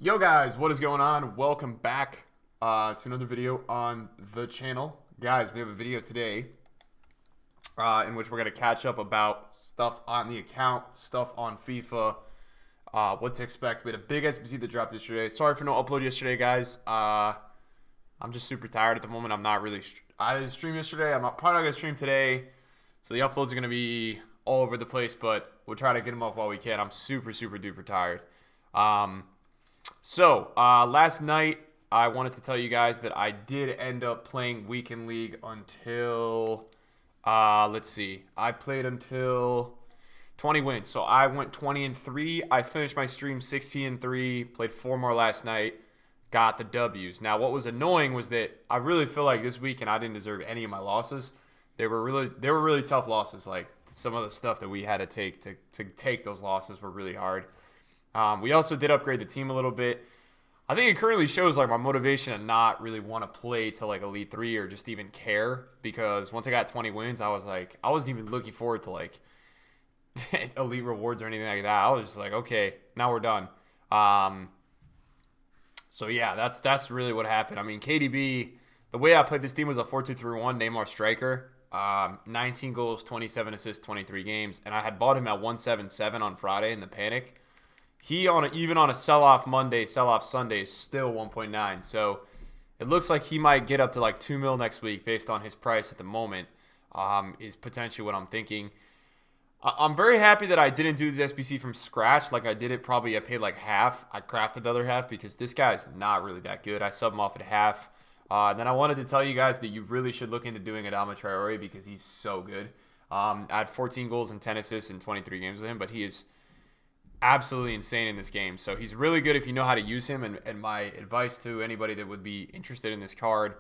Yo guys, what is going on? Welcome back to another video on the channel. Guys, we have a video today in which we're going to catch up about stuff on the account, stuff on FIFA, what to expect. We had a big SBC that dropped yesterday. Sorry for no upload yesterday, guys. I'm just super tired at the moment. I didn't stream yesterday. Probably not going to stream today. So the uploads are going to be all over the place, but we'll try to get them up while we can. I'm super duper tired. Last night, I wanted to tell you guys that I did end up playing Weekend League until, let's see, I played until 20 wins. So I went 20-3. I finished my stream 16-3, played 4 more last night, got the W's. Now, what was annoying was that I really feel like this weekend I didn't deserve any of my losses. They were really tough losses. Like, some of the stuff that we had to take those losses were really hard. We also did upgrade the team a little bit. I think it currently shows like my motivation to not really want to play to like Elite 3 or just even care, because once I got 20 wins, I wasn't even looking forward to like Elite rewards or anything like that. I was just like, okay, now we're done. So yeah, that's really what happened. I mean, KDB, the way I played this team was a 4-2-3-1 Neymar striker. 19 goals, 27 assists, 23 games, and I had bought him at 177 on Friday in the panic. He even on a sell-off Monday, sell-off Sunday, is still 1.9. So it looks like he might get up to like 2 mil next week based on his price at the moment, is potentially what I'm thinking. I'm very happy that I didn't do this SBC from scratch. Like I did it, probably I paid like half. I crafted the other half because this guy's not really that good. I sub him off at half. And then I wanted to tell you guys that you really should look into doing Adama Traore because he's so good. I had 14 goals and 10 assists in 23 games with him, but he is absolutely insane in this game. So he's really good if you know how to use him. And my advice to anybody that would be interested in this card,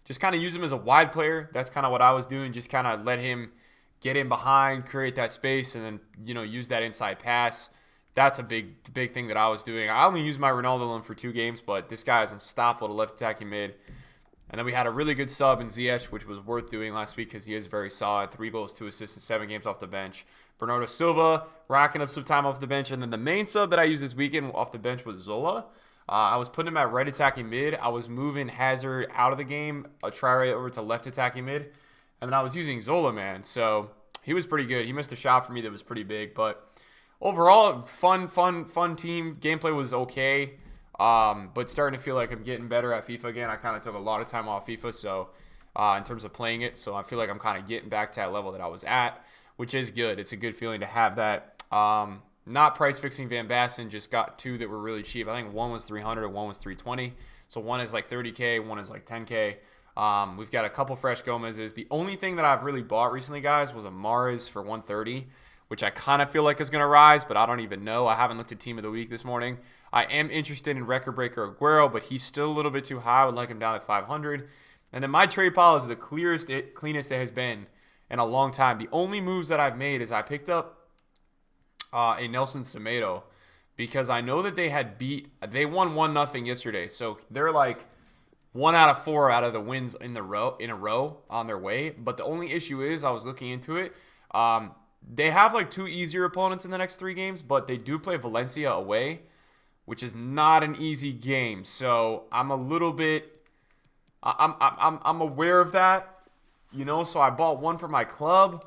just kind of use him as a wide player. That's kind of what I was doing. Just kind of let him get in behind, create that space, and then, use that inside pass. That's a big thing that I was doing. I only used my Ronaldo loan for 2 games, but this guy is unstoppable to left attacking mid. And then we had a really good sub in Ziyech, which was worth doing last week because he is very solid. 3 goals, 2 assists in 7 games off the bench. Bernardo Silva racking up some time off the bench. And then the main sub that I used this weekend off the bench was Zola. I was putting him at right attacking mid. I was moving Hazard out of the game, Traore over to left attacking mid. And then I was using Zola, man. So he was pretty good. He missed a shot for me that was pretty big. But overall, fun team. Gameplay was okay. But starting to feel like I'm getting better at FIFA again. I kind of took a lot of time off FIFA, so in terms of playing it, so I feel like I'm kind of getting back to that level that I was at, which is good. It's a good feeling to have that. Not price fixing Van Basten, just got 2 that were really cheap. I think one was 300 and one was 320. So one is like 30K, one is like 10K. We've got a couple fresh Gomez's. The only thing that I've really bought recently, guys, was a Mahrez for 130, which I kind of feel like is going to rise, but I don't even know. I haven't looked at Team of the Week this morning. I am interested in Record Breaker Aguero, but he's still a little bit too high. I would like him down at 500. And then my trade pile is the cleanest it has been in a long time. The only moves that I've made is I picked up a Nelson Semedo because I know that they won 1-0 yesterday. So they're like 1 out of 4 out of the wins in a row on their way. But the only issue is I was looking into it. They have like 2 easier opponents in the next 3 games, but they do play Valencia away, which is not an easy game. So I'm a little bit, I'm aware of that, So I bought one for my club,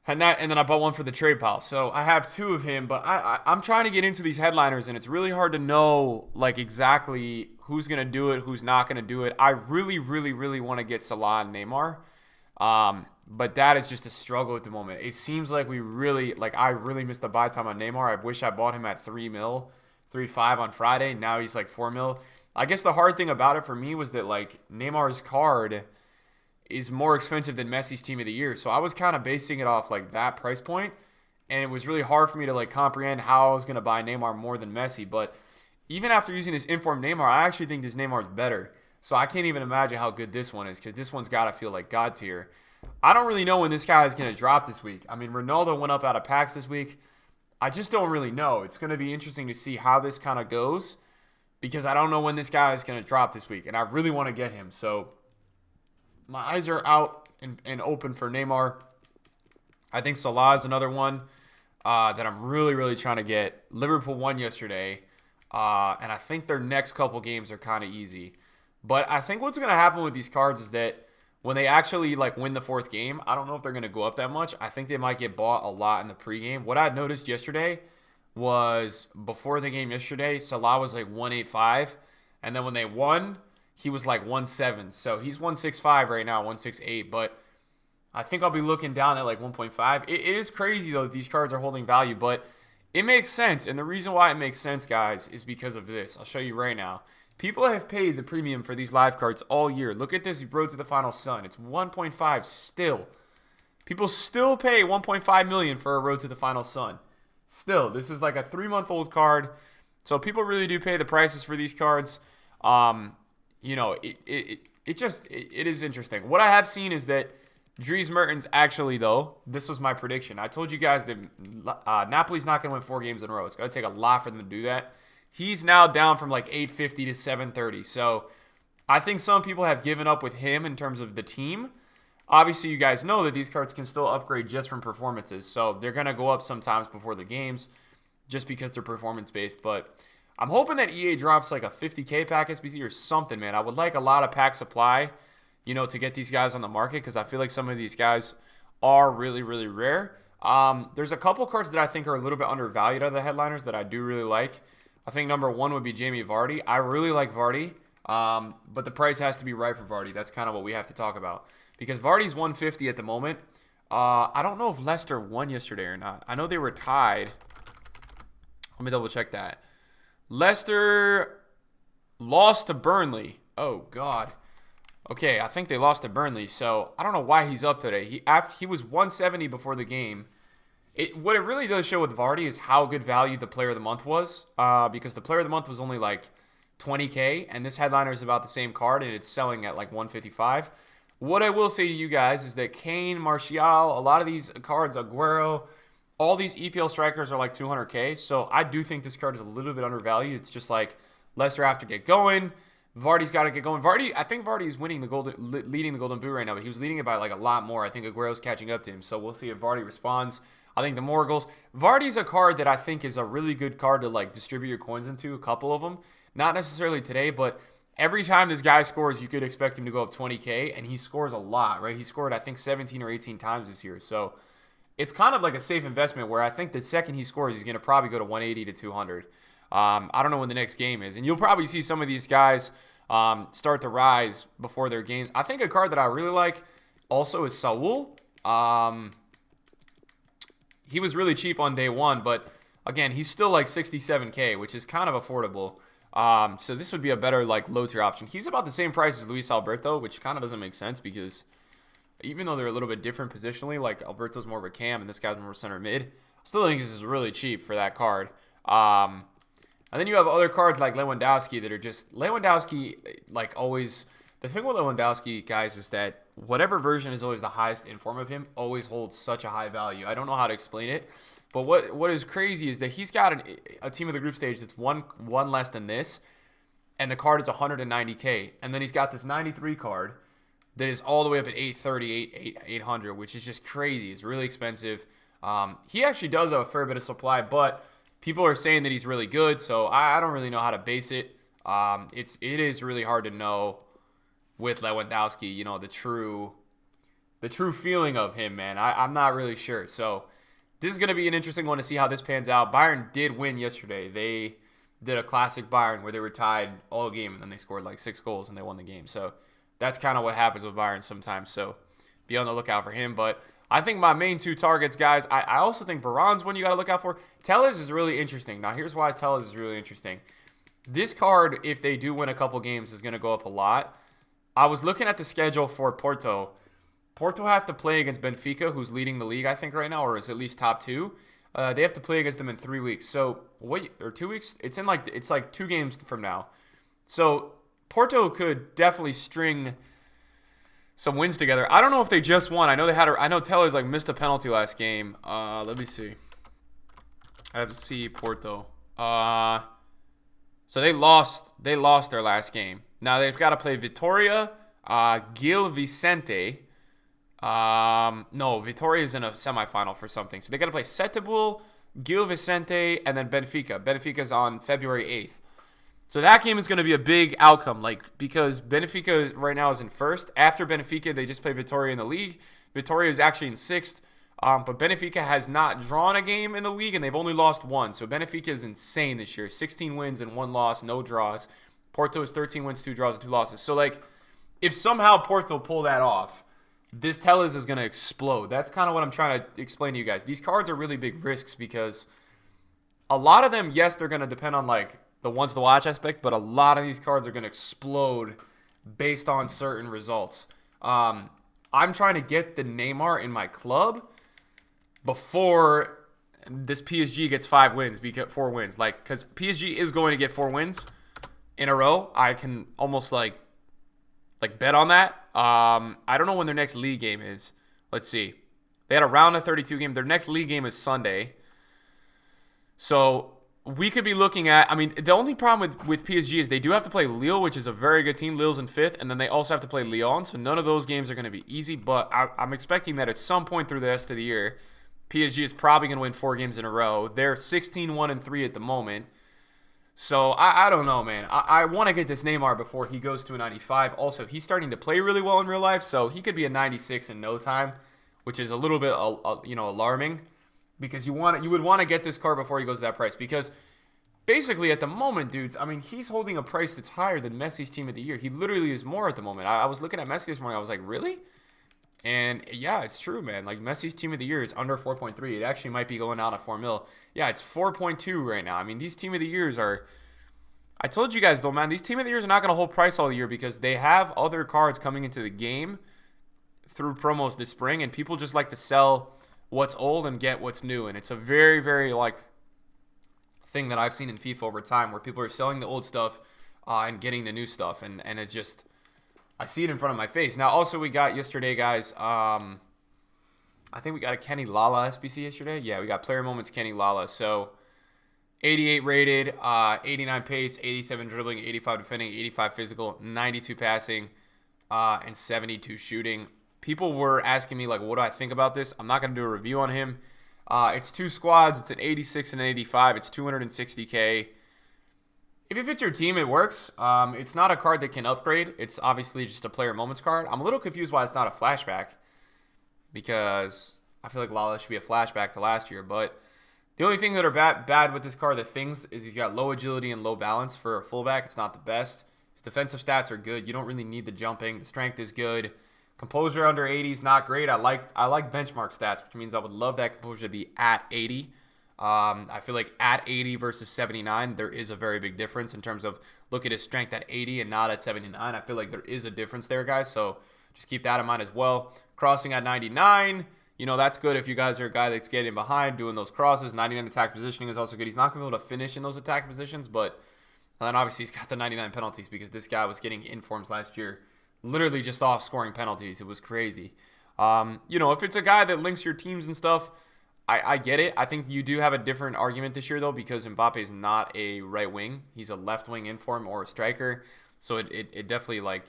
and then I bought one for the trade pile. So I have 2 of him, but I'm trying to get into these headliners, and it's really hard to know like exactly who's gonna do it, who's not gonna do it. I really want to get Salah and Neymar. But that is just a struggle at the moment. It seems like I really missed the buy time on Neymar. I wish I bought him at 3 mil, 3.5 on Friday. Now he's like 4 mil. I guess the hard thing about it for me was that like Neymar's card is more expensive than Messi's Team of the Year. So I was kind of basing it off like that price point, and it was really hard for me to like comprehend how I was going to buy Neymar more than Messi. But even after using this informed Neymar, I actually think this Neymar is better. So I can't even imagine how good this one is, because this one's got to feel like God tier. I don't really know when this guy is going to drop this week. I mean, Ronaldo went up out of packs this week. I just don't really know. It's going to be interesting to see how this kind of goes, because I don't know when this guy is going to drop this week, and I really want to get him. So my eyes are out and open for Neymar. I think Salah is another one that I'm really trying to get. Liverpool won yesterday. And I think their next couple games are kind of easy. But I think what's going to happen with these cards is that when they actually like win the fourth game, I don't know if they're going to go up that much. I think they might get bought a lot in the pregame. What I noticed yesterday was before the game yesterday, Salah was like 185. And then when they won, he was like 1.7. So he's 1.65 right now, 1.68. But I think I'll be looking down at like 1.5. It is crazy, though, that these cards are holding value. But it makes sense. And the reason why it makes sense, guys, is because of this. I'll show you right now. People have paid the premium for these live cards all year. Look at this Road to the Final Sun. It's 1.5 still. People still pay 1.5 million for a Road to the Final Sun. Still, this is like a 3-month-old card. So people really do pay the prices for these cards. You know, it is interesting. What I have seen is that Dries Mertens actually, though, this was my prediction. I told you guys that Napoli's not going to win 4 games in a row. It's going to take a lot for them to do that. He's now down from like 850 to 730. So I think some people have given up with him in terms of the team. Obviously, you guys know that these cards can still upgrade just from performances. So they're going to go up sometimes before the games just because they're performance-based. But I'm hoping that EA drops like a 50K pack SBC or something, man. I would like a lot of pack supply, you know, to get these guys on the market because I feel like some of these guys are really, really rare. There's a couple cards that I think are a little bit undervalued out of the headliners that I do really like. I think number 1 would be Jamie Vardy. I really like Vardy, but the price has to be right for Vardy. That's kind of what we have to talk about because Vardy's 150 at the moment. I don't know if Leicester won yesterday or not. I know they were tied. Let me double check that. Leicester lost to Burnley. Oh, God. Okay, I think they lost to Burnley, so I don't know why he's up today. He was 170 before the game. What it really does show with Vardy is how good value the Player of the Month was, because the Player of the Month was only like 20K, and this headliner is about the same card, and it's selling at like 155. What I will say to you guys is that Kane, Martial, a lot of these cards, Aguero, all these EPL strikers are like 200K, so I do think this card is a little bit undervalued. It's just like Leicester have to get going. Vardy's got to get going. I think Vardy is leading the Golden Boot right now, but he was leading it by like a lot more. I think Aguero's catching up to him, so we'll see if Vardy responds. I think the more goals. Vardy's a card that I think is a really good card to like distribute your coins into, a couple of them. Not necessarily today, but every time this guy scores, you could expect him to go up 20K, and he scores a lot, right? He scored, I think, 17 or 18 times this year, so it's kind of like a safe investment where I think the second he scores, he's going to probably go to 180 to 200. I don't know when the next game is, and you'll probably see some of these guys start to rise before their games. I think a card that I really like also is Saul. He was really cheap on day one, but again, he's still like 67K, which is kind of affordable. So this would be a better like low tier option. He's about the same price as Luis Alberto, which kind of doesn't make sense because even though they're a little bit different positionally, like Alberto's more of a cam and this guy's more center mid, I still think this is really cheap for that card. And then you have other cards like Lewandowski that are just Lewandowski, like always. The thing with Lewandowski, guys, is that whatever version is always the highest in form of him always holds such a high value. I don't know how to explain it, but what is crazy is that he's got a team of the group stage that's one less than this, and the card is 190K, and then he's got this 93 card that is all the way up at 830, 800, which is just crazy. It's really expensive. He actually does have a fair bit of supply, but people are saying that he's really good, so I don't really know how to base it. It is really hard to know with Lewandowski, you know, the true feeling of him, man. I'm not really sure. So this is going to be an interesting one to see how this pans out. Bayern did win yesterday. They did a classic Bayern where they were tied all game and then they scored like 6 goals and they won the game. So that's kind of what happens with Bayern sometimes. So be on the lookout for him. But I think my main 2 targets, guys, I also think Varane's one you got to look out for. Tellez is really interesting. Now, here's why Tellez is really interesting. This card, if they do win a couple games, is going to go up a lot. I was looking at the schedule for Porto. Porto have to play against Benfica, who's leading the league, I think, right now, or is at least top 2. They have to play against them in 3 weeks. So, or 2 weeks? It's like 2 games from now. So, Porto could definitely string some wins together. I don't know if they just won. I know Tellez like missed a penalty last game. Let me see. I have to see Porto. So they lost their last game. Now they've got to play Vitoria, Gil Vicente. No, Vitoria's in a semifinal for something. So they got to play Setúbal, Gil Vicente, and then Benfica. Benfica's on February 8th. So that game is going to be a big outcome, because Benfica right now is in first. After Benfica, they just play Vitória in the league. Vitória is actually in sixth, but Benfica has not drawn a game in the league, and they've only lost one. So Benfica is insane this year. 16 wins and 1 loss, no draws. Porto is 13 wins, 2 draws, and 2 losses. So, if somehow Porto pull that off, this Tellez is going to explode. That's kind of what I'm trying to explain to you guys. These cards are really big risks because a lot of them, yes, they're going to depend on, the ones to watch aspect, but a lot of these cards are going to explode based on certain results. I'm trying to get the Neymar in my club before this PSG gets 4 wins, because PSG is going to get 4 wins in a row. I can almost bet on that. I don't know when their next league game is. Let's see. They had a round of 32 game. Their next league game is Sunday. So we could be looking at, the only problem with PSG is they do have to play Lille, which is a very good team. Lille's in 5th, and then they also have to play Lyon. So none of those games are going to be easy, but I'm expecting that at some point through the rest of the year, PSG is probably going to win 4 games in a row. They're 16-1-3 at the moment. So I don't know, man. I want to get this Neymar before he goes to a 95. Also, he's starting to play really well in real life, so he could be a 96 in no time, which is a little bit alarming, because you would want to get this card before he goes to that price, because basically at the moment, dudes, he's holding a price that's higher than Messi's team of the year. He literally is more at the moment. I was looking at Messi this morning. I was like, really? And yeah, it's true, man. Messi's team of the year is under 4.3. It actually might be going out at 4 mil. Yeah, it's 4.2 right now. These team of the years are, I told you guys though, man, these team of the years are not going to hold price all year because they have other cards coming into the game through promos this spring, and people just like to sell what's old and get what's new. And it's a very, very thing that I've seen in FIFA over time, where people are selling the old stuff and getting the new stuff, and it's just, I see it in front of my face. Now, also, we got yesterday, guys, I think we got a Kenny Lala SBC yesterday. Yeah, we got Player Moments Kenny Lala. So, 88 rated, 89 pace, 87 dribbling, 85 defending, 85 physical, 92 passing, and 72 shooting. People were asking me, what do I think about this? I'm not going to do a review on him. It's 2 squads. It's an 86 and an 85. It's 260K. If it fits your team, it works. It's not a card that can upgrade. It's obviously just a player moments card. I'm a little confused why it's not a flashback, because I feel like Lala should be a flashback to last year. But the only thing that are bad with this card, the things, is he's got low agility and low balance for a fullback. It's not the best. His defensive stats are good. You don't really need the jumping. The strength is good. Composure under 80 is not great. I like benchmark stats, which means I would love that composure to be at 80. I feel like at 80 versus 79, there is a very big difference in terms of look at his strength at 80 and not at 79. I feel like there is a difference there, guys. So just keep that in mind as well. Crossing at 99, that's good if you guys are a guy that's getting behind, doing those crosses. 99 attack positioning is also good. He's not going to be able to finish in those attack positions, but then obviously he's got the 99 penalties because this guy was getting informs last year, literally just off scoring penalties. It was crazy. If it's a guy that links your teams and stuff, I get it. I think you do have a different argument this year, though, because Mbappe is not a right wing. He's a left wing inform or a striker. So it definitely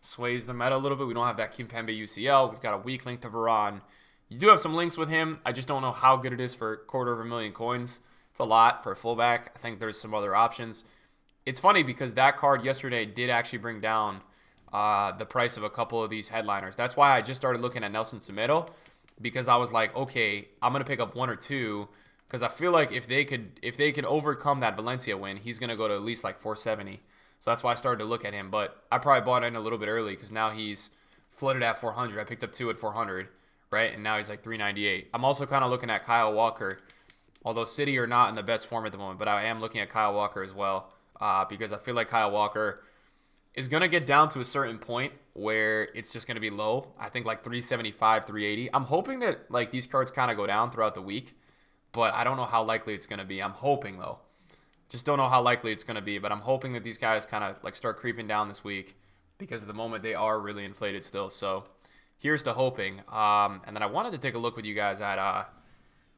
sways the meta a little bit. We don't have that Kimpembe UCL. We've got a weak link to Varane. You do have some links with him. I just don't know how good it is for 250,000 coins. It's a lot for a fullback. I think there's some other options. It's funny because that card yesterday did actually bring down the price of a couple of these headliners. That's why I just started looking at Nelson Semedo, because I was like, okay, I'm going to pick up 1 or 2, because I feel like if they could overcome that Valencia win, he's going to go to at least 470. So that's why I started to look at him. But I probably bought in a little bit early because now he's flooded at 400. I picked up 2 at 400, right? And now he's 398. I'm also kind of looking at Kyle Walker, although City are not in the best form at the moment, but I am looking at Kyle Walker as well, because I feel like Kyle Walker is going to get down to a certain point where it's just going to be low. I think 375, 380. I'm hoping that these cards kind of go down throughout the week, but I don't know how likely it's going to be. I'm hoping, though. Just don't know how likely it's going to be, but I'm hoping that these guys kind of start creeping down this week, because at the moment they are really inflated still. So here's the hoping. And then I wanted to take a look with you guys at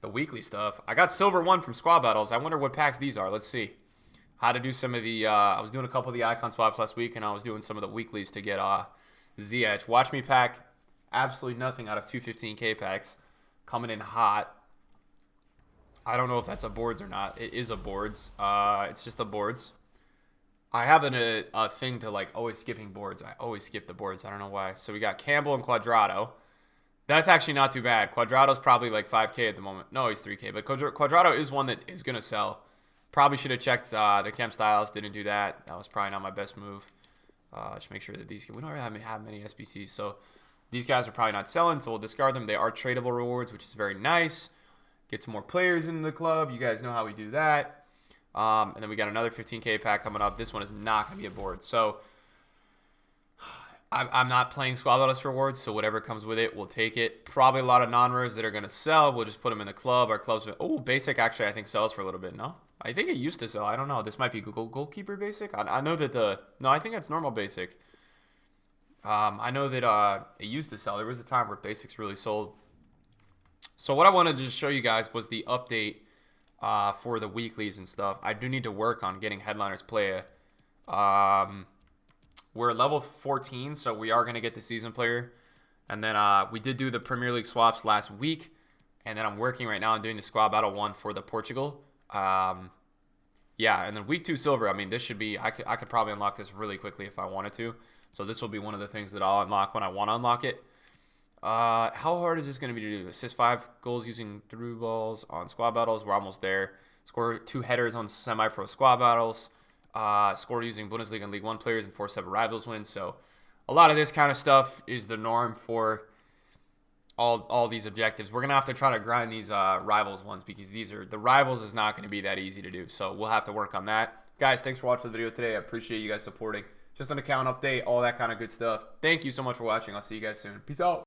the weekly stuff. I got Silver 1 from Squad Battles. I wonder what packs these are. Let's see. How to do some of the, I was doing a couple of the icon swaps last week, and I was doing some of the weeklies to get Ziyech. Watch me pack absolutely nothing out of 215K packs. Coming in hot. I don't know if that's a boards or not. It is a boards. It's just a boards. I have a thing to like always skipping boards. I always skip the boards. I don't know why. So we got Campbell and Quadrado. That's actually not too bad. Quadrado's probably like 5K at the moment. No, he's 3K. But Quadrado is one that is going to sell. Probably should have checked the Chem Styles. Didn't do that. That was probably not my best move. Just make sure that these... We don't really have many SBCs. So these guys are probably not selling. So we'll discard them. They are tradable rewards, which is very nice. Get some more players in the club. You guys know how we do that. And then we got another 15K pack coming up. This one is not going to be a board. So... I'm not playing Squad Battles rewards, so whatever comes with it, we'll take it. Probably a lot of non-rares that are going to sell. We'll just put them in the club. Our club's been... Oh, basic actually I think sells for a little bit, no? I think it used to sell. I don't know. This might be Google Goalkeeper basic. I know that the... No, I think that's normal basic. I know that it used to sell. There was a time where basics really sold. So what I wanted to just show you guys was the update for the weeklies and stuff. I do need to work on getting Headliners Playa. We're level 14, so we are going to get the season player. And then we did do the Premier League swaps last week. And then I'm working right now on doing the squad battle one for the Portugal. Yeah, and then week 2 silver. I mean, this should be... I could probably unlock this really quickly if I wanted to. So this will be one of the things that I'll unlock when I want to unlock it. How hard is this going to be to do? Assist 5 goals using through balls on squad battles. We're almost there. Score 2 headers on semi-pro squad battles. Scored using Bundesliga and League 1 players and 4-7 rivals wins. So a lot of this kind of stuff is the norm for all these objectives. We're going to have to try to grind these rivals ones because the rivals is not going to be that easy to do. So we'll have to work on that. Guys, thanks for watching the video today. I appreciate you guys supporting. Just an account update, all that kind of good stuff. Thank you so much for watching. I'll see you guys soon. Peace out.